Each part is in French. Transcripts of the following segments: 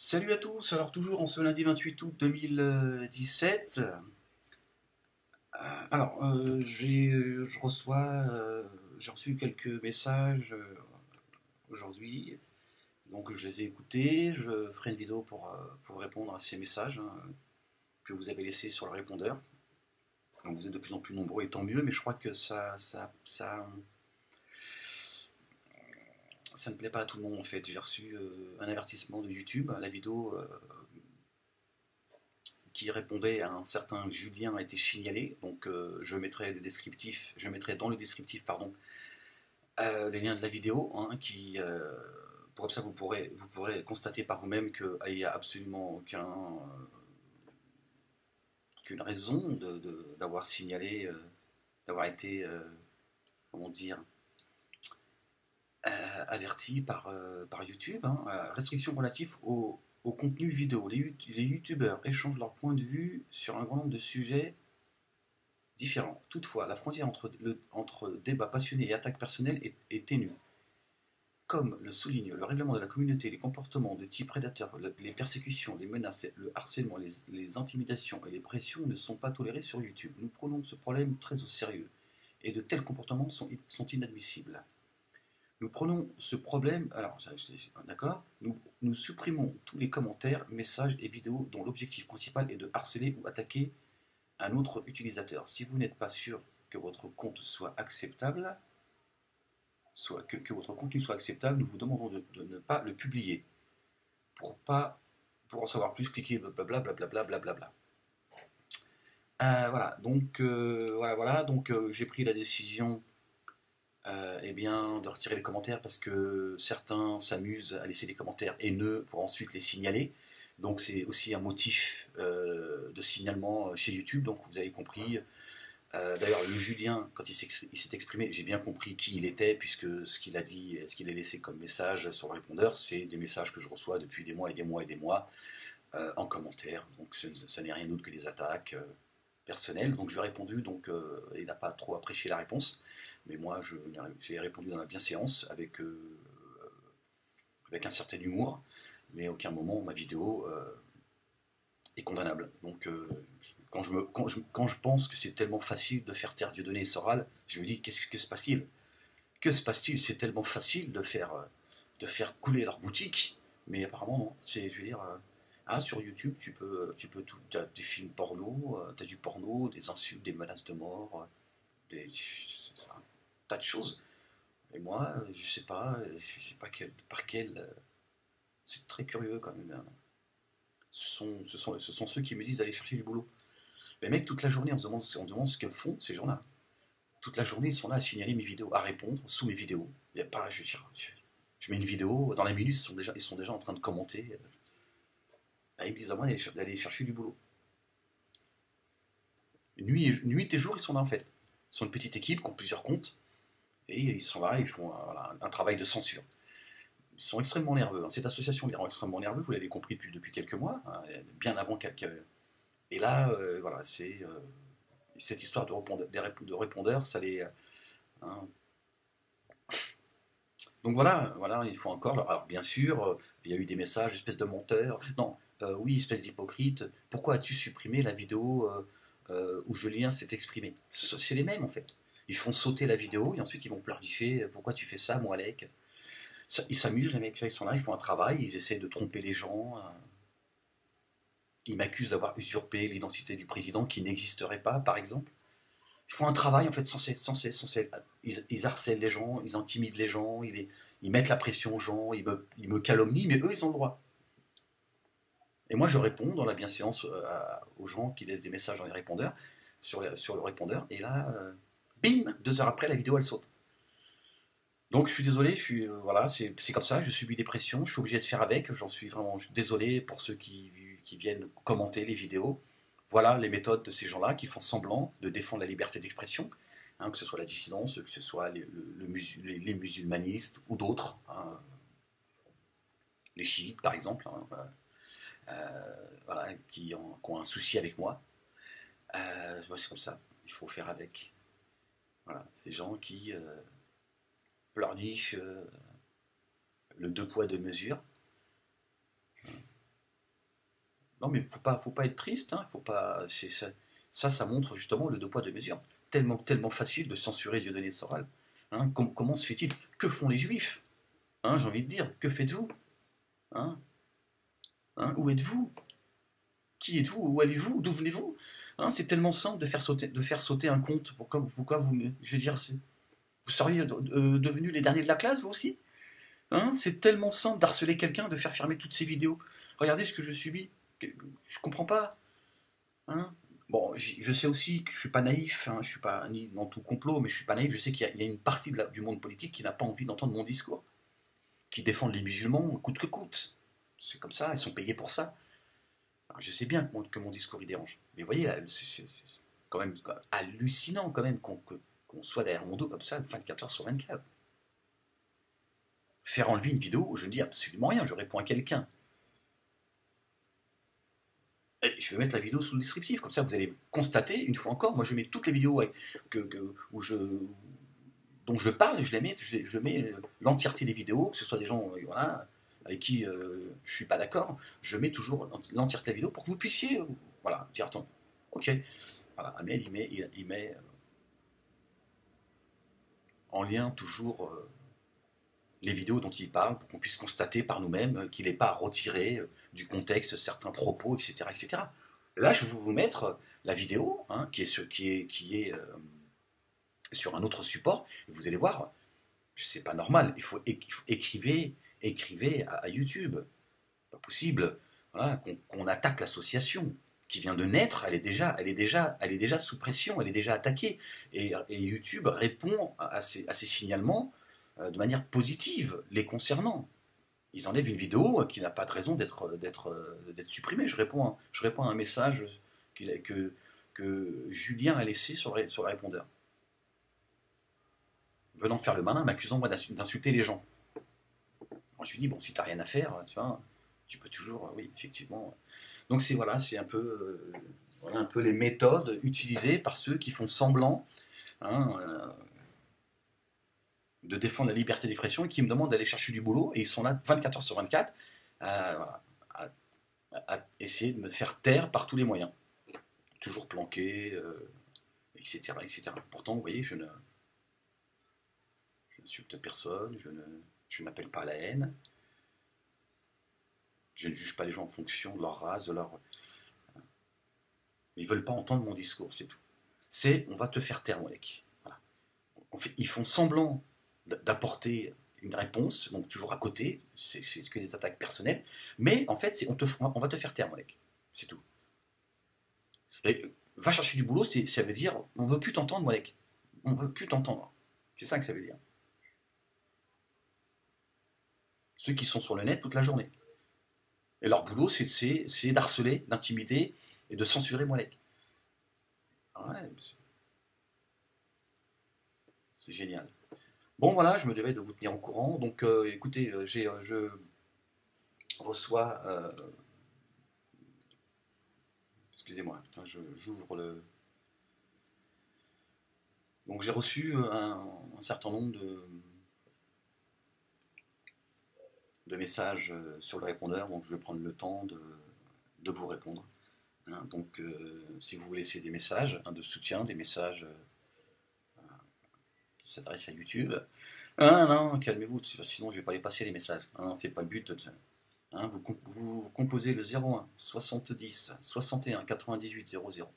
Salut à tous, alors toujours en ce lundi 28 août 2017. Je reçois, j'ai reçu quelques messages aujourd'hui, donc je les ai écoutés. Je ferai une vidéo pour répondre à ces messages que vous avez laissés sur le répondeur. Donc vous êtes de plus en plus nombreux et tant mieux, mais je crois que ça ne plaît pas à tout le monde en fait. J'ai reçu un avertissement de YouTube, la vidéo qui répondait à un certain Julien a été signalé. Donc je mettrai dans le descriptif pardon, les liens de la vidéo, pour ça vous pourrez constater par vous-même qu'il n'y a absolument aucune raison d'avoir signalé, d'avoir été, comment dire, averti par YouTube. Restrictions relatives au contenu vidéo. Les youtubeurs échangent leur point de vue sur un grand nombre de sujets différents. Toutefois, la frontière entre débat passionné et attaque personnelle est ténue. Comme le souligne le règlement de la communauté, les comportements de type prédateur, les persécutions, les menaces, le harcèlement, les intimidations et les pressions ne sont pas tolérés sur YouTube. Nous prenons ce problème très au sérieux et de tels comportements sont inadmissibles. Nous prenons ce problème, alors d'accord, nous supprimons tous les commentaires, messages et vidéos dont l'objectif principal est de harceler ou attaquer un autre utilisateur. Si vous n'êtes pas sûr que votre compte soit acceptable, que votre contenu soit acceptable, nous vous demandons de ne pas le publier. Pour en savoir plus, cliquez blablabla blablabla blablabla. Donc j'ai pris la décision de retirer les commentaires parce que certains s'amusent à laisser des commentaires haineux pour ensuite les signaler. Donc c'est aussi un motif de signalement chez YouTube, donc vous avez compris. D'ailleurs, le Julien, quand il s'est exprimé, j'ai bien compris qui il était, puisque ce qu'il a dit, ce qu'il a laissé comme message sur le répondeur, c'est des messages que je reçois depuis des mois et des mois et des mois en commentaire. Donc ça n'est rien d'autre que des attaques personnelles. Donc je lui ai répondu, donc il n'a pas trop apprécié la réponse, mais moi j'ai répondu dans la bienséance avec un certain humour, mais à aucun moment ma vidéo est condamnable. Donc quand je pense que c'est tellement facile de faire taire Dieudonné et Soral, je me dis que se passe-t-il? Que se passe-t-il? C'est tellement facile de faire couler leur boutique, mais apparemment non. Je veux dire, sur YouTube, tu peux tout, t'as des films porno, t'as du porno, des insultes, des menaces de mort, un tas de choses. Et moi, je sais pas par quel. C'est très curieux quand même, hein. Ce sont ceux qui me disent d'aller chercher du boulot. Les mecs, toute la journée, on se demande ce que font ces gens-là. Toute la journée, ils sont là à signaler mes vidéos, à répondre sous mes vidéos. Il y a pas, je mets une vidéo, dans la minute, ils sont déjà en train de commenter. Ils me disent à moi d'aller chercher du boulot. Nuit et jour, ils sont là en fait. Ils sont une petite équipe qui ont plusieurs comptes. Et ils sont là, ils font voilà, un travail de censure. Ils sont extrêmement nerveux, hein. Cette association les rend extrêmement nerveux, vous l'avez compris depuis quelques mois, hein, bien avant quelques. Et là, voilà, cette histoire de répondeurs, ça les. Hein. Donc voilà, il faut encore. Alors bien sûr, il y a eu des messages, espèce de menteur. Non, oui, espèce d'hypocrite. Pourquoi as-tu supprimé la vidéo où Julien s'est exprimé? C'est les mêmes en fait. Ils font sauter la vidéo et ensuite ils vont pleurnicher. Pourquoi tu fais ça, moi, Alec? Ils s'amusent, les mecs, ils sont là, ils font un travail, ils essaient de tromper les gens. Ils m'accusent d'avoir usurpé l'identité du président qui n'existerait pas, par exemple. Ils font un travail en fait sans cesse, sans cesse, sans cesse. Ils harcèlent les gens, ils intimident les gens, ils mettent la pression aux gens, ils me calomnient, mais eux ils ont le droit. Et moi je réponds dans la bienséance aux gens qui laissent des messages dans les répondeurs, sur le répondeur, et là, bim, 2 heures après la vidéo elle saute. Donc je suis désolé, voilà, c'est comme ça, je subis des pressions, je suis obligé de faire avec, j'en suis vraiment désolé pour ceux qui viennent commenter les vidéos. Voilà les méthodes de ces gens-là qui font semblant de défendre la liberté d'expression, hein, que ce soit la dissidence, que ce soit les musulmanistes ou d'autres, hein, les chiites par exemple, hein, voilà, qui ont un souci avec moi. C'est comme ça, il faut faire avec. Voilà, ces gens qui pleurnichent le deux poids deux mesures. Non, mais faut pas être triste, hein, faut pas. Ça montre justement le deux poids deux mesures. Tellement facile de censurer Dieudonné Soral. Hein, comment se fait-il? Que font les Juifs? Hein, j'ai envie de dire, que faites-vous? Hein, hein, où êtes-vous? Qui êtes-vous? Où allez-vous? D'où venez-vous? Hein, c'est tellement simple de faire sauter un compte. Pourquoi je veux dire, vous seriez devenus les derniers de la classe, vous aussi? Hein, c'est tellement simple d'harceler quelqu'un, de faire fermer toutes ses vidéos. Regardez ce que je subis. Je comprends pas. Hein. Bon, je sais aussi que je suis pas naïf, hein, je suis pas ni dans tout complot, mais je suis pas naïf. Je sais qu'il y a une partie du monde politique qui n'a pas envie d'entendre mon discours, qui défendent les musulmans coûte que coûte. C'est comme ça, ils sont payés pour ça. Alors, je sais bien que mon discours il dérange. Mais vous voyez, c'est quand même hallucinant quand même qu'on soit derrière mon dos comme ça 24 heures sur 24. Faire enlever une vidéo où je ne dis absolument rien, je réponds à quelqu'un. Et je vais mettre la vidéo sous le descriptif, comme ça vous allez constater, une fois encore, moi je mets toutes les vidéos où dont je parle, je mets l'entièreté des vidéos, que ce soit des gens voilà, avec qui je suis pas d'accord, je mets toujours l'entièreté de la vidéo pour que vous puissiez voilà, dire attends, ok, voilà, Ahmed il met en lien toujours les vidéos dont il parle pour qu'on puisse constater par nous-mêmes qu'il n'est pas retiré du contexte certains propos, etc. etc. Là, je vais vous mettre la vidéo hein, qui est sur un autre support, et vous allez voir, c'est pas normal, il faut écrivez à YouTube, pas possible voilà, qu'on attaque l'association qui vient de naître, elle est déjà sous pression, elle est déjà attaquée, et YouTube répond à ces signalements de manière positive les concernant. Ils enlèvent une vidéo qui n'a pas de raison d'être supprimée. Je réponds à un message que Julien a laissé sur le répondeur. Venant faire le malin, m'accusant moi d'insulter les gens. Alors, je lui dis, bon, si t'as rien à faire, tu vois, tu peux toujours, oui, effectivement. Donc c'est voilà, c'est voilà, un peu les méthodes utilisées par ceux qui font semblant hein, de défendre la liberté d'expression et qui me demandent d'aller chercher du boulot et ils sont là 24 heures sur 24 voilà, à essayer de me faire taire par tous les moyens. Toujours planqué, etc., etc. Pourtant, vous voyez, je n'insulte personne, je n'appelle pas à la haine, je ne juge pas les gens en fonction de leur race, de leur... Ils ne veulent pas entendre mon discours, c'est tout. C'est, on va te faire taire, mon mec. Voilà. Ils font semblant d'apporter une réponse, donc toujours à côté, c'est que des attaques personnelles, mais en fait, on va te faire taire, mon mec. C'est tout. Et, va chercher du boulot, ça veut dire, on veut plus t'entendre, mon mec. On veut plus t'entendre. C'est ça que ça veut dire. Ceux qui sont sur le net toute la journée. Et leur boulot, c'est d'harceler, d'intimider et de censurer Moalek. Ouais, c'est génial. Bon, voilà, je me devais de vous tenir au courant. Donc, écoutez, je reçois. Excusez-moi, hein, j'ouvre le. Donc, j'ai reçu un certain nombre de messages sur le répondeur. Donc, je vais prendre le temps de vous répondre. Hein. Donc, si vous voulez laisser des messages hein, de soutien, des messages qui s'adressent à YouTube. Ah non, calmez-vous, sinon je vais pas les passer les messages. Hein, c'est pas le but. Hein, vous composez le 01 70 61 98 00.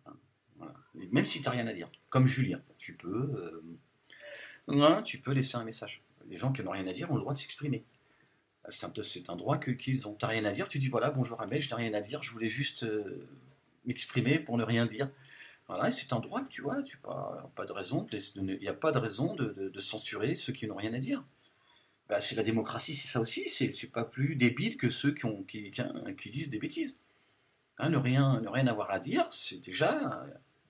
Hein, voilà. Même si tu n'as rien à dire, comme Julien, tu peux laisser un message. Les gens qui n'ont rien à dire ont le droit de s'exprimer. C'est un droit qu'ils ont. Tu n'as rien à dire, tu dis voilà, bonjour Ahmed, je n'ai rien à dire, je voulais juste m'exprimer pour ne rien dire. Voilà, c'est un droit que tu vois, pas de raison, il n'y a pas de raison de censurer ceux qui n'ont rien à dire. Bah, c'est la démocratie, c'est ça aussi, c'est pas plus débile que ceux qui disent des bêtises. Hein, ne rien avoir à dire, c'est déjà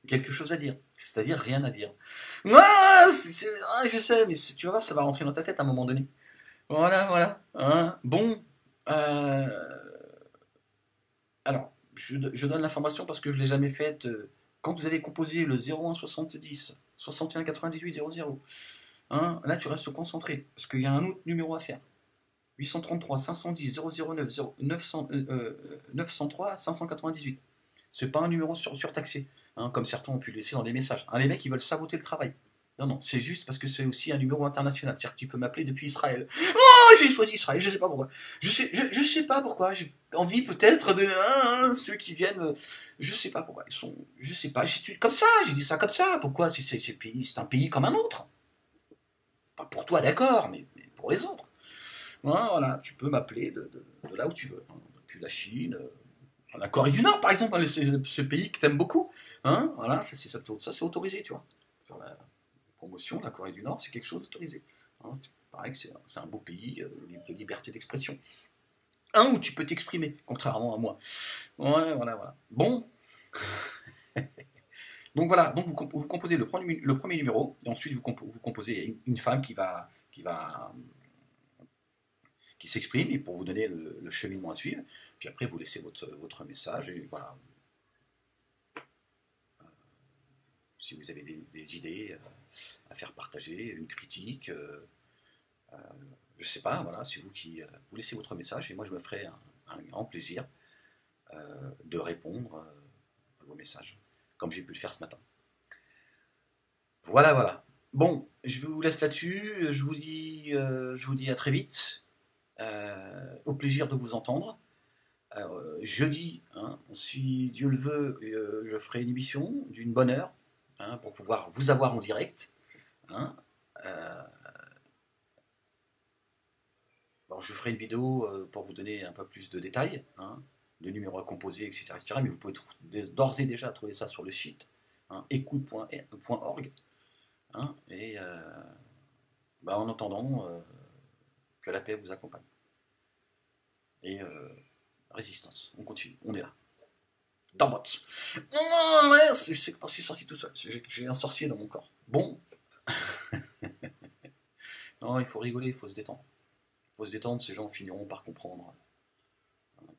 quelque chose à dire, c'est-à-dire rien à dire. Ah, je sais, mais tu vas voir, ça va rentrer dans ta tête à un moment donné. Voilà, voilà. Hein. Bon, euh, alors, je donne l'information parce que je ne l'ai jamais faite. Quand vous avez composé le 01 70 61 98 00, hein, là tu restes concentré parce qu'il y a un autre numéro à faire. 833 510 009 900, 903 598. C'est pas un numéro surtaxé, hein, comme certains ont pu le laisser dans les messages. Hein, les mecs, ils veulent saboter le travail. Non, non, c'est juste parce que c'est aussi un numéro international. C'est-à-dire que tu peux m'appeler depuis Israël. Oh, j'ai choisi Israël, je sais pas pourquoi. Je sais pas pourquoi. J'ai envie peut-être de ceux qui viennent. Je sais pas pourquoi. Ils sont. Je sais pas. Comme ça, j'ai dit ça comme ça. Pourquoi c'est un pays comme un autre. Pas pour toi, d'accord, mais pour les autres. Voilà, tu peux m'appeler de là où tu veux. Hein. Depuis la Chine, la Corée du Nord, par exemple, hein, ce pays que t'aimes beaucoup. Hein, voilà, ça c'est autorisé, tu vois. Sur la promotion, la Corée du Nord, c'est quelque chose d'autorisé. Hein, c'est pareil que c'est un beau pays de liberté d'expression. Un où tu peux t'exprimer, contrairement à moi. Ouais, voilà. Bon. Donc voilà, donc vous composez le premier numéro, et ensuite vous composez une femme qui s'exprime, et pour vous donner le cheminement à suivre. Puis après, vous laissez votre message, et voilà. Si vous avez des idées à faire partager, une critique, je sais pas, voilà, c'est vous qui vous laissez votre message, et moi je me ferai un grand plaisir de répondre à vos messages, comme j'ai pu le faire ce matin. Voilà. Bon, je vous laisse là-dessus, je vous dis à très vite, au plaisir de vous entendre. Jeudi, hein, si Dieu le veut, je ferai une émission d'une bonne heure, hein, pour pouvoir vous avoir en direct. Hein. Alors je ferai une vidéo pour vous donner un peu plus de détails, hein, de numéros à composer, etc. Mais vous pouvez d'ores et déjà trouver ça sur le site, hein, écoute.org. Hein, et en attendant, que la paix vous accompagne. Et résistance, on continue, on est là. Dans bot. Ouais, c'est sorti tout seul. J'ai un sorcier dans mon corps. Bon. Non, il faut rigoler, il faut se détendre. Il faut se détendre, ces gens finiront par comprendre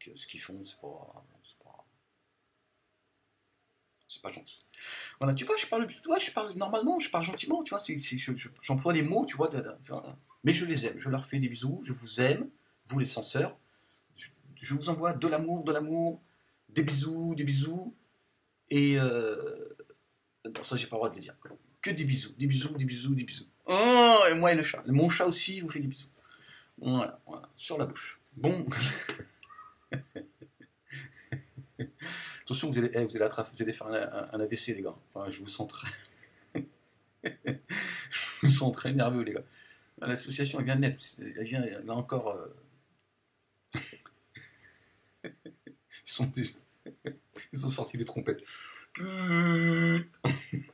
que ce qu'ils font, c'est pas gentil. Voilà, tu vois, normalement, je parle gentiment, tu vois, j'emploie les mots, tu vois, mais je les aime, je leur fais des bisous, je vous aime, vous les censeurs, je vous envoie de l'amour, des bisous, et non, ça j'ai pas le droit de le dire, que des bisous. Oh, et moi et le chat, mon chat aussi vous fait des bisous. Voilà, sur la bouche. Bon. Attention, vous allez faire un AVC, les gars. Enfin, je vous sens très nerveux, les gars. L'association, elle vient de naître. Elle vient, là encore. Ils ont sorti les trompettes.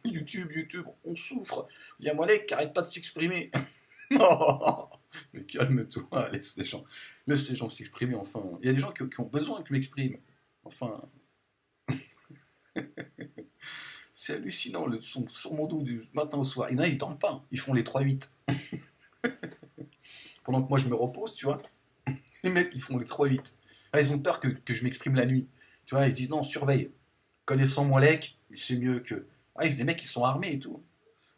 YouTube, on souffre. Viens, Molek, arrête pas de s'exprimer. Mais calme-toi, laisse les gens s'exprimer, enfin. Il y a des gens qui ont besoin que je m'exprime. Enfin. C'est hallucinant, le son sur mon dos du matin au soir. Il y en a, ils dorment pas, ils font les 3-8. Pendant que moi je me repose, tu vois. Les mecs, ils font les 3-8. Là, ils ont peur que je m'exprime la nuit. Tu vois, ils se disent non, surveille. Connaissant Molek, c'est mieux que. Ah, des mecs qui sont armés et tout.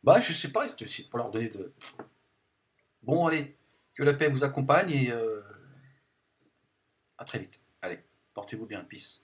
Bah, je sais pas, c'est pour leur donner de. Bon, allez, que la paix vous accompagne et à très vite. Allez, portez-vous bien, peace.